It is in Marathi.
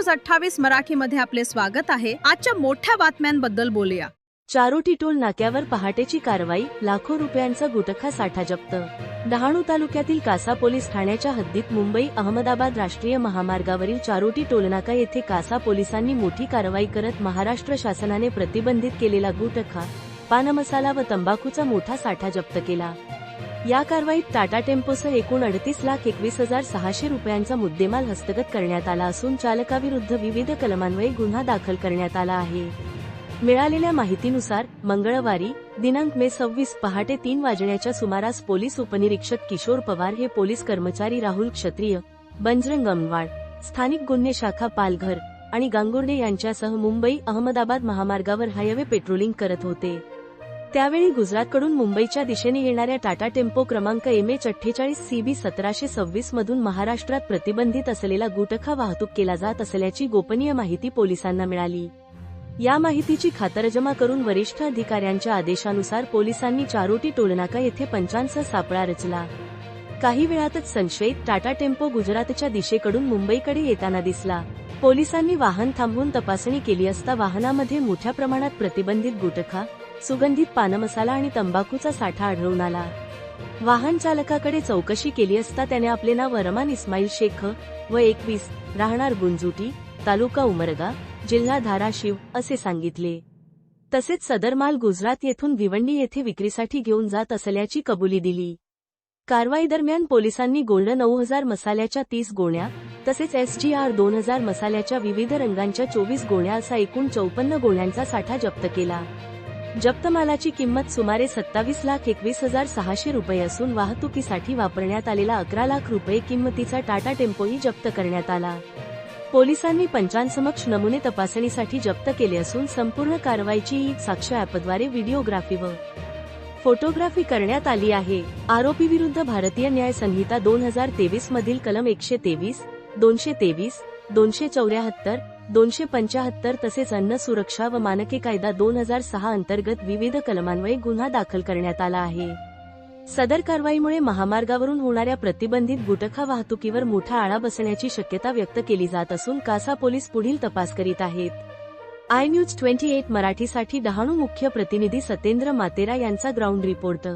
28 मराठीमध्ये आपले स्वागत आहे। आजच्या मोठ्या बातम्यांबद्दल बोलूया। चारोटी टोल नाक्यावर पहाटेची कारवाई, लाखो रुपयांचा गुटखा साठा जप्त। डहाणू तालुक्यातील कासा पोलीस ठाण्याच्या हद्दीत मुंबई अहमदाबाद राष्ट्रीय महामार्गावरील चारोटी टोलनाका येथे कासा पोलिसांनी मोठी कारवाई करत महाराष्ट्र शासनाने प्रतिबंधित केलेला गुटखा, पान मसाला व तंबाखूचा मोठा साठा जप्त केला। या कारवाईत टाटा टेम्पोसह एकूण 38,21,600 रुपयांचा मुद्देमाल हस्तगत करण्यात आला असून चालकाविरुद्ध विविध कलमान्वये गुन्हा दाखल करण्यात आला आहे। मिळालेल्या माहितीनुसार मंगळवारी दिनांक मे 26 पहाटे 3 वाजण्याच्या सुमारास पोलीस उपनिरीक्षक किशोर पवार हे पोलीस कर्मचारी राहुल क्षत्रिय, बंजरंग अमवाड, स्थानिक गुन्हे शाखा पालघर आणि गांगुर्डे यांच्यासह मुंबई अहमदाबाद महामार्गावर हायवे पेट्रोलिंग करत होते। त्यावेळी गुजरातकडून मुंबईच्या दिशेने येणाऱ्या टाटा टेम्पो क्रमांक MH48 CB 1726 मधून महाराष्ट्रात प्रतिबंधित असलेला गुटखा वाहतूक केला जात असल्याची गोपनीय माहिती पोलिसांना मिळाली। या माहितीची खातरजमा करून वरिष्ठ अधिकाऱ्यांच्या आदेशानुसार पोलिसांनी चारोटी टोलनाका येथे पंचांचा सापळा रचला। काही वेळातच संशयित टाटा टेम्पो गुजरातच्या दिशेकडून मुंबईकडे येताना दिसला। पोलिसांनी वाहन थांबवून तपासणी केली असता वाहनामध्ये मोठ्या प्रमाणात प्रतिबंधित गुटखा, सुगंधित पानमसाला आणि तंबाखूचा साठा आढळून आला। वाहन चालकाकडे चौकशी केली असता त्याने आपले नाव अरमान इस्माईल शेख व 21 राहणार गुंजुटी, तालुका उमरगा, जिल्हा धाराशिव असे सांगितले। तसेच सदर माल गुजरात येथून भिवंडी येथे विक्रीसाठी घेऊन जात असल्याची कबुली दिली। कारवाई दरम्यान पोलिसांनी गोल्ड 9000 मसाल्याच्या 30 गोण्या तसेच SGR 2000 मसाल्याच्या विविध रंगांच्या 24 गोण्या असा एकूण 54 गोण्यांचा साठा जप्त केला। जप्त मालाची किंमत सुमारे 27,21,600 रुपये असून वाहतुकीसाठी वापरण्यात आलेला 11 लाख रुपये किंमतीचा टाटा टेम्पोही जप्त करण्यात आला। पोलिसांनी पंचांसमक्ष नमुने तपासणीसाठी जप्त केले असून संपूर्ण कारवाईची साक्ष ॲपद्वारे व्हिडिओग्राफी व फोटोग्राफी करण्यात आली आहे। आरोपीविरुद्ध भारतीय न्याय संहिता 2023 मधील कलम 123, 223, 274, 275 तसेच अन्न सुरक्षा व मानके कायदा 2006 अंतर्गत विविध कलमान्वये गुन्हा दाखल करण्यात आला आहे। सदर कारवाईमुळे महामार्गावरून होणाऱ्या प्रतिबंधित गुटखा वाहतुकीवर मोठा आळा बसण्याची शक्यता व्यक्त केली जात असून कासा पोलीस पुढील तपास करीत आहेत। iNews 28 मराठीसाठी डहाणू मुख्य प्रतिनिधी सतेंद्र मातेरा यांचा ग्राउंड रिपोर्ट।